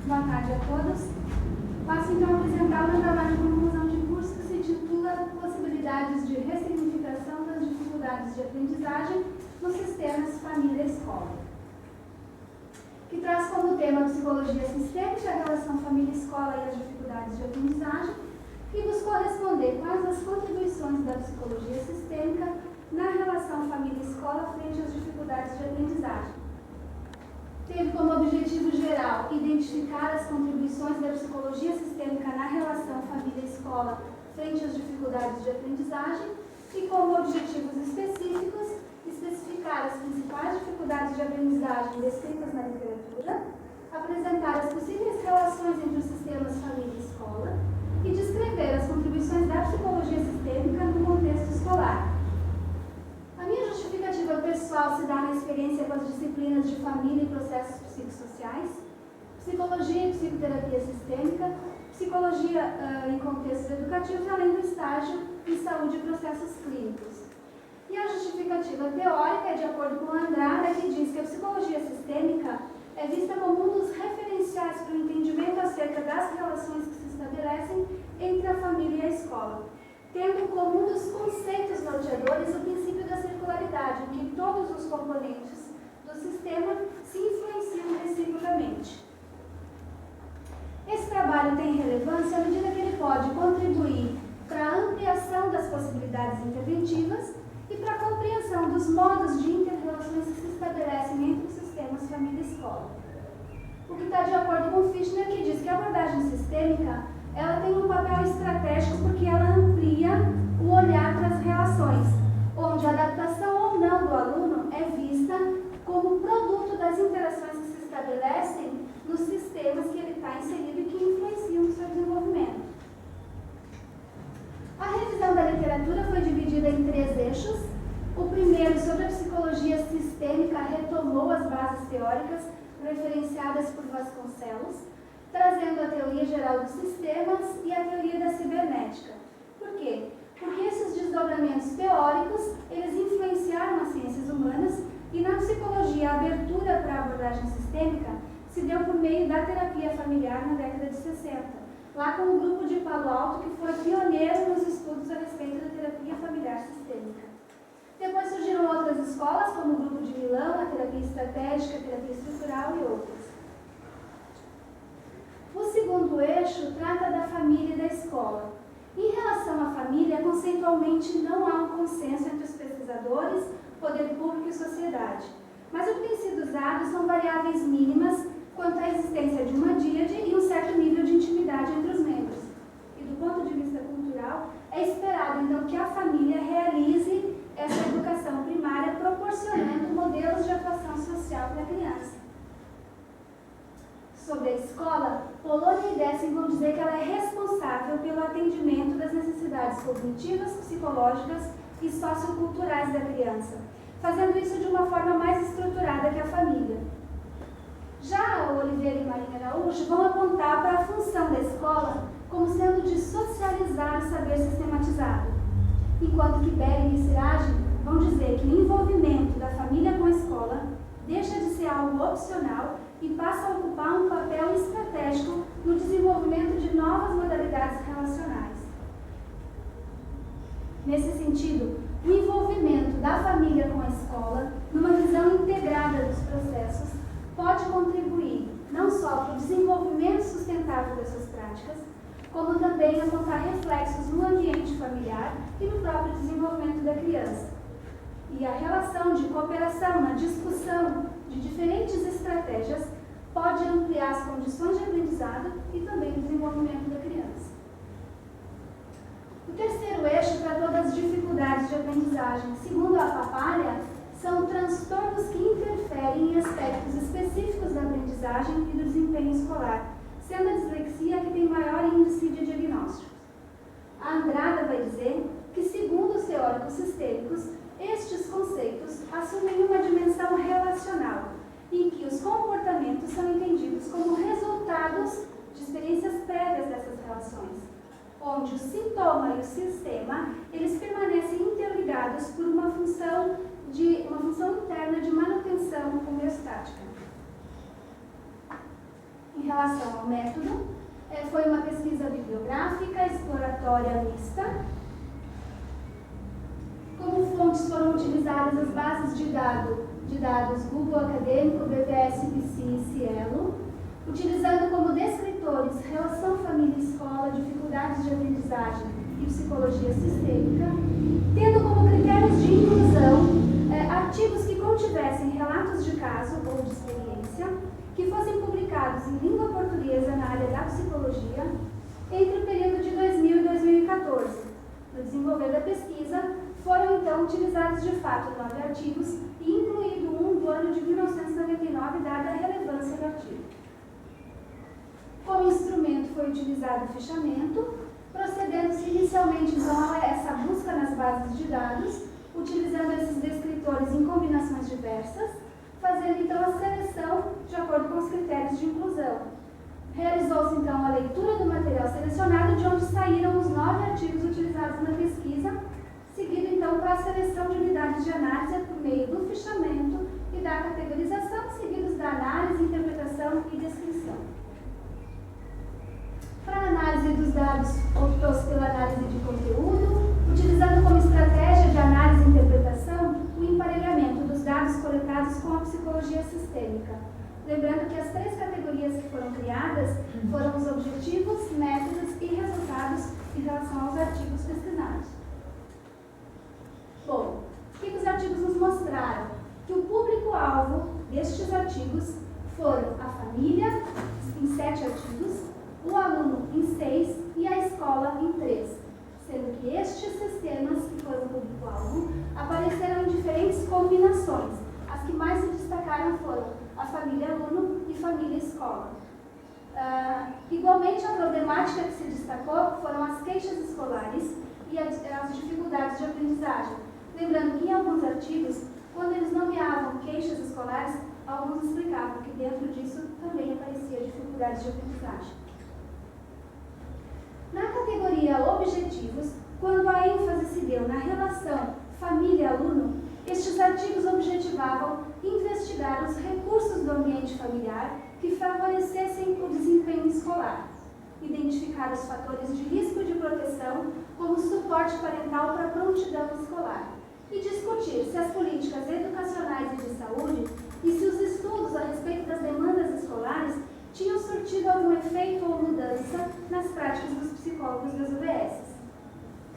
Boa tarde a todos. Passo então a apresentar o meu trabalho de conclusão de curso que se titula Possibilidades de ressignificação das dificuldades de aprendizagem nos sistemas família-escola, que traz como tema a psicologia sistêmica, a relação família-escola e as dificuldades de aprendizagem, e buscou responder quais as contribuições da psicologia sistêmica na relação família-escola frente às dificuldades de aprendizagem. Teve como objetivo geral identificar as contribuições da psicologia sistêmica na relação família-escola frente às dificuldades de aprendizagem e, como objetivos específicos, especificar as principais dificuldades de aprendizagem descritas na literatura, apresentar as possíveis relações entre os sistemas família e escola e descrever as contribuições da psicologia sistêmica no contexto escolar. A minha justificativa pessoal se dá na experiência com as disciplinas de família e processos psicossociais, psicologia e psicoterapia sistêmica, psicologia em contextos educativos, além do estágio em saúde e processos clínicos. E a justificativa teórica é de acordo com Andrada, que diz que a psicologia sistêmica é vista como um dos referenciais para o entendimento acerca das relações que se estabelecem entre a família e a escola, tendo como um dos conceitos norteadores o princípio da circularidade, em que todos os componentes do sistema se influenciam reciprocamente. Esse trabalho tem relevância à medida que ele pode contribuir para a ampliação das possibilidades interventivas e para a compreensão dos modos de interrelações que se estabelecem entre os sistemas família e escola. O que está de acordo com Fischner, que diz que a abordagem sistêmica ela tem um papel estratégico porque ela amplia o olhar para as relações, onde a adaptação ou não do aluno é vista como produto das interações que se estabelecem nos sistemas que ele está inserido e que influenciam o seu desenvolvimento. A revisão da literatura foi dividida em 3 eixos. O primeiro, sobre a psicologia sistêmica, retomou as bases teóricas referenciadas por Vasconcelos, trazendo a teoria geral dos sistemas e a teoria da cibernética. Por quê? Porque esses desdobramentos teóricos, eles influenciaram as ciências humanas e na psicologia a abertura para a abordagem sistêmica se deu por meio da terapia familiar na década de 60, lá com o grupo de Palo Alto, que foi pioneiro nos estudos a respeito da terapia familiar sistêmica. Depois surgiram outras escolas, como o grupo de Milão, a terapia estratégica, a terapia estrutural e outras. O segundo eixo trata da família e da escola. Em relação à família, conceitualmente não há um consenso entre os pesquisadores, poder público e sociedade. Mas o que tem sido usado são variáveis mínimas quanto à existência de uma díade e um certo nível de intimidade entre os membros. E do ponto de vista cultural, é esperado então que a família realize essa educação primária, proporcionando modelos de atuação social para a criança. Sobre a escola, Polônia e Dessing vão dizer que ela é responsável pelo atendimento das necessidades cognitivas, psicológicas e socioculturais da criança, fazendo isso de uma forma mais estruturada que a família. Já Oliveira e Marina Araújo vão apontar para a função da escola como sendo de socializar o saber sistematizado, enquanto que Bering e Sirage vão dizer que o envolvimento da família com a escola deixa de ser algo opcional e passa a ocupar um papel estratégico no desenvolvimento de novas modalidades relacionais. Nesse sentido, o envolvimento da família com a escola, numa visão integrada dos processos, pode contribuir não só para o desenvolvimento sustentável dessas práticas, como também apontar reflexos no ambiente familiar e no próprio desenvolvimento da criança. E a relação de cooperação na discussão de diferentes estratégias pode ampliar as condições de aprendizado e também o desenvolvimento da criança. O terceiro eixo tratou das dificuldades de aprendizagem. Segundo a Papalha, são transtornos que interferem em aspectos específicos da aprendizagem e do desempenho escolar, sendo a dislexia a que tem maior índice de diagnósticos. A Andrada vai dizer que, segundo os teóricos sistêmicos, estes conceitos assumem uma dimensão relacional, em que os comportamentos são entendidos como resultados de experiências prévias dessas relações, onde o sintoma e o sistema eles permanecem interligados por uma função interna de manutenção homeostática. Em relação ao método, foi uma pesquisa bibliográfica, exploratória mista. Como fontes foram utilizadas as bases de dados Google Acadêmico, BPS, PC e Cielo, utilizando como descritores relação família-escola, dificuldades de aprendizagem e psicologia sistêmica, tendo como critérios de inclusão artigos que contivessem relatos de caso ou de experiência, que fossem publicados em língua portuguesa na área da psicologia entre o período de 2000 e 2014. No desenvolver da pesquisa, foram então utilizados de fato 9 artigos e incluído um do ano de 1999, dada a relevância do artigo. Como instrumento foi utilizado o fichamento, procedendo-se inicialmente então a essa busca nas bases de dados, utilizando esses descritores em combinações diversas, fazendo então a seleção de acordo com os critérios de inclusão. Realizou-se então a leitura do material selecionado, de onde saíram os 9 artigos utilizados na pesquisa, seguido então para a seleção de unidades de análise por meio do fichamento e da categorização, seguidos da análise, interpretação e descrição. Para a análise dos dados, optou-se pela análise de conteúdo, utilizando como estratégia de análise e interpretação o emparelhamento dos dados coletados com a psicologia sistêmica. Lembrando que as 3 categorias que foram criadas foram os objetivos, métodos e resultados em relação aos artigos pesquisados. Bom, o que os artigos nos mostraram? Que o público-alvo destes artigos foram a família, em 7 artigos, o aluno em 6 e a escola em 3, sendo que estes sistemas que foram público-alvo apareceram em diferentes combinações. As que mais se destacaram foram a família-aluno e família-escola. Igualmente, a problemática que se destacou foram as queixas escolares e as dificuldades de aprendizagem. Lembrando que em alguns artigos, quando eles nomeavam queixas escolares, alguns explicavam que dentro disso também aparecia dificuldades de aprendizagem. Na categoria objetivos, quando a ênfase se deu na relação família-aluno, estes artigos objetivavam investigar os recursos do ambiente familiar que favorecessem o desempenho escolar, identificar os fatores de risco de proteção como suporte parental para a prontidão escolar e discutir se as políticas educacionais e de saúde e se os estudos a respeito das demandas escolares tinham surtido algum efeito ou mudança nas práticas dos psicólogos das UBSs.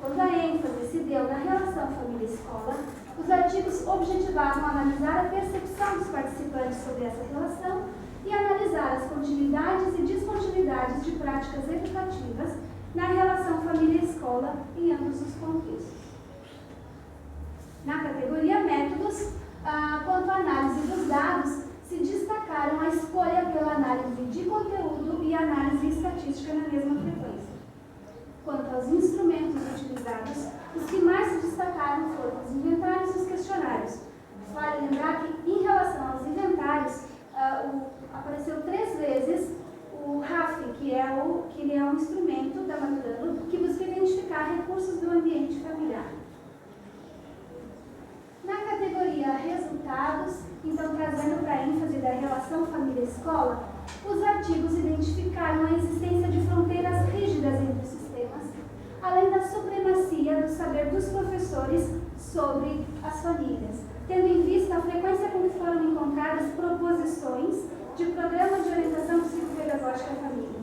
Quando a ênfase se deu na relação família-escola, os artigos objetivavam analisar a percepção dos participantes sobre essa relação e analisar as continuidades e descontinuidades de práticas educativas na relação família-escola em ambos os contextos. Na categoria métodos, quanto à análise dos dados, se destacaram a escolha pela análise de conteúdo e análise estatística na mesma frequência. Quanto aos instrumentos utilizados, os que mais se destacaram foram os inventários e os questionários. Vale lembrar que, em relação aos inventários, apareceu 3 vezes o RAF, que ele é um instrumento da Maturano que busca identificar recursos do ambiente familiar. Na categoria resultados, então trazendo para a ênfase da relação família-escola, os artigos identificaram a existência de fronteiras rígidas entre os sistemas, além da supremacia do saber dos professores sobre as famílias, tendo em vista a frequência com que foram encontradas proposições de programas de orientação psicopedagógica à família.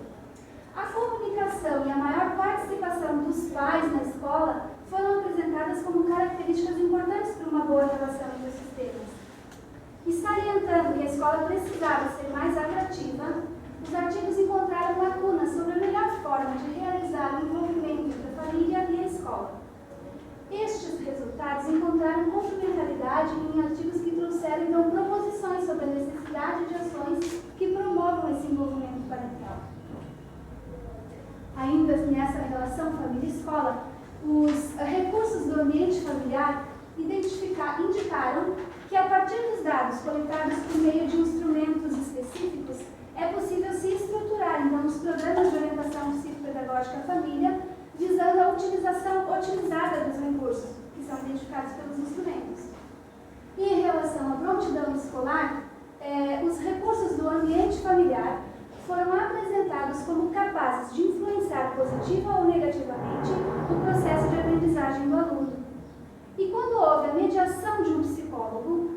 A comunicação e a maior participação dos pais na escola foram apresentadas como características importantes para uma boa relação entre os sistemas. E salientando que a escola precisava ser mais atrativa, os artigos encontraram lacunas sobre a melhor forma de realizar o envolvimento entre a família e a escola. Estes resultados encontraram complementaridade em artigos que trouxeram então proposições sobre a necessidade de ações que promovam esse envolvimento parental. Ainda nessa relação família-escola, os recursos do ambiente familiar indicaram que, a partir dos dados coletados por meio de instrumentos específicos, é possível se estruturar, então, os programas de orientação psicopedagógica à família, visando a utilização otimizada dos recursos que são identificados pelos instrumentos. E em relação à prontidão escolar, os recursos do ambiente familiar foram positiva ou negativamente o processo de aprendizagem do aluno. E quando houve a mediação de um psicólogo,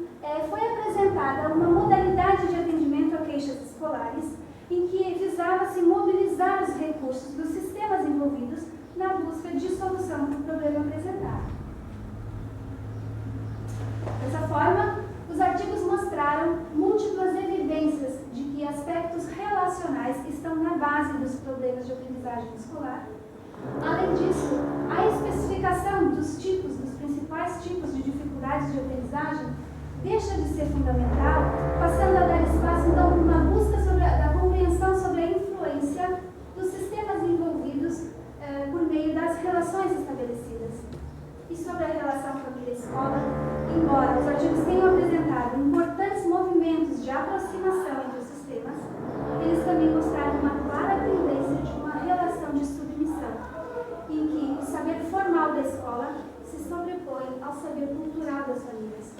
foi apresentada uma modalidade de atendimento a queixas escolares em que visava-se mobilizar os recursos dos sistemas envolvidos na busca de solução do problema apresentado. Dessa forma, os artigos mostraram múltiplas evidências de que aspectos relacionais estão na base dos problemas de aprendizagem escolar. Além disso, a especificação dos principais tipos de dificuldades de aprendizagem deixa de ser fundamental, passando a dar espaço, então, para uma busca da compreensão sobre a influência dos sistemas envolvidos por meio das relações estabelecidas. E sobre a relação família-escola, embora os artigos tenham apresentado importantes movimentos de aproximação entre os sistemas, eles também mostraram uma clara tendência de uma relação de submissão, em que o saber formal da escola se sobrepõe ao saber cultural das famílias.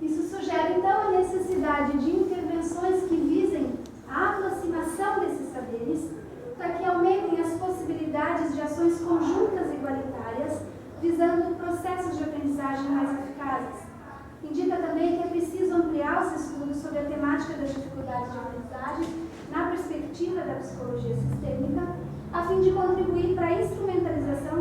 Isso sugere, então, a necessidade de intervenções que visem a aproximação desses saberes, para que aumentem as possibilidades de ações conjuntas e igualitárias, visando processos de aprendizagem mais eficazes. Indica também que é preciso ampliar os estudos sobre a temática das dificuldades de aprendizagem na perspectiva da psicologia sistêmica, a fim de contribuir para a instrumentalização